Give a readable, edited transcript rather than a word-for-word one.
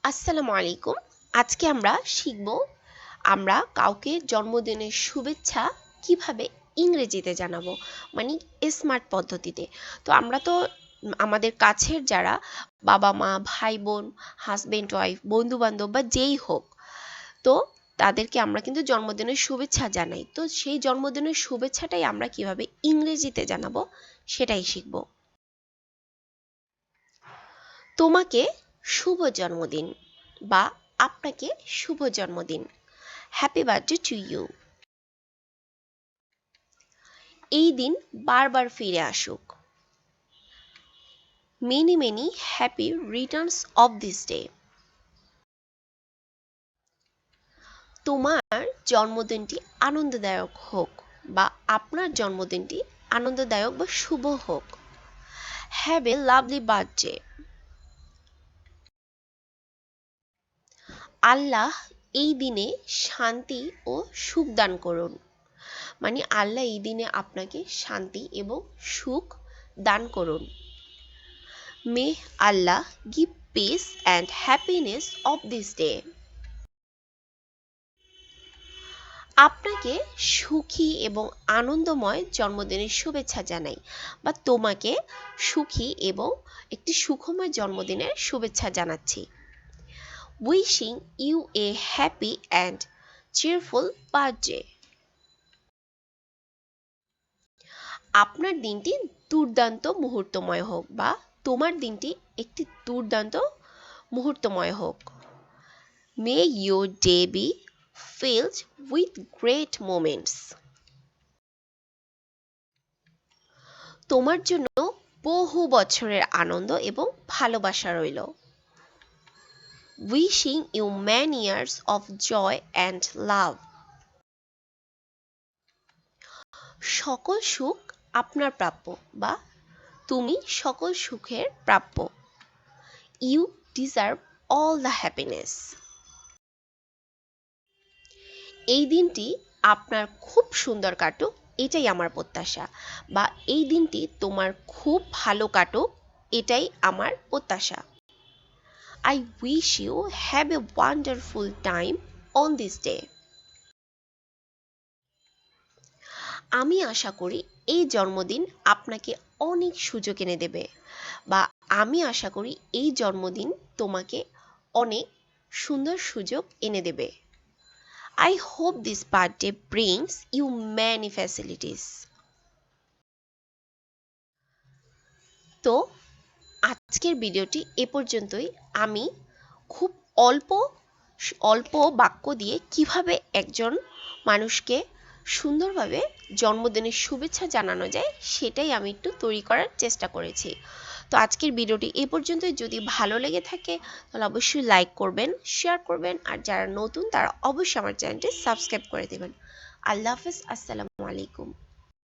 আসসালামু আলাইকুম। আজকে আমরা শিখব আমরা কাউকে জন্মদিনের শুভেচ্ছা কিভাবে ইংরেজিতে জানাবো, মানে স্মার্ট পদ্ধতিতে। তো আমরা তো আমাদের কাছের যারা বাবা মা ভাই বোন হাজবেন্ড ওয়াইফ বন্ধু বান্ধব বা যেই হোক, তো তাদেরকে আমরা কিন্তু জন্মদিনের শুভেচ্ছা জানাই। তো সেই জন্মদিনের শুভেচ্ছাটাই আমরা কিভাবে ইংরেজিতে জানাবো সেটাই শিখব। তোমাকে শুভ জন্মদিন বা আপনাকে শুভ জন্মদিন, হ্যাপি বার্থডে টু ইউ। এই দিন বারবার ফিরে আসুক, many many happy Returns of this day. তোমার জন্মদিনটি আনন্দদায়ক হোক বা আপনার জন্মদিনটি আনন্দদায়ক বা শুভ হোক, হ্যাভ এ লাভলি বার্থডে। আল্লাহ এই দিনে শান্তি ও সুখ দান করুন, মানে আল্লাহ এই দিনে আপনাকে শান্তি এবং সুখ দান করুন। May Allah give peace and happiness of this day. আপনাকে সুখী এবং আনন্দময় জন্মদিনের শুভেচ্ছা জানাই, বা তোমাকে সুখী এবং একটি সুখময় জন্মদিনের শুভেচ্ছা জানাচ্ছি। Wishing you a happy and cheerful birthday. আপনার দিনটি দুর্দান্ত মুহূর্তময় হোক বা তোমার দিনটি একটি দুর্দান্ত মুহূর্তময় হোক। May your day be filled with great moments. তোমার জন্য বহু বছরের আনন্দ এবং ভালোবাসা রইল। Wishing you many years of joy and love. সকল সুখ আপনার প্রাপ্য বা তুমি সকল সুখের প্রাপ্য। You deserve all the happiness. এই দিনটি আপনার খুব সুন্দর কাটুক, এটাই আমার প্রত্যাশা, বা এই দিনটি তোমার খুব ভালো কাটুক, এটাই আমার প্রত্যাশা। I wish you have a wonderful time on this day. আমি আশা করি এই জন্মদিন আপনাকে অনেক সুযোগ এনে দেবে, বা আমি আশা করি এই জন্মদিন তোমাকে অনেক সুন্দর সুযোগ এনে দেবে। I hope this birthday brings you many facilities. তো আজকের ভিডিওটি এ পর্যন্তই। আমি খুব অল্প অল্প বাক্য দিয়ে কিভাবে একজন মানুষকে সুন্দরভাবে জন্মদিনের শুভেচ্ছা জানানো যায় সেটাই আমি একটু তৈরি করার চেষ্টা করেছি। তো আজকের ভিডিওটি এ পর্যন্তই। যদি ভালো লেগে থাকে তাহলে অবশ্যই লাইক করবেন, শেয়ার করবেন, আর যারা নতুন তারা অবশ্যই আমার চ্যানেলটি সাবস্ক্রাইব করে দেবেন। আল্লাহ হাফেজ, আসসালামু আলাইকুম।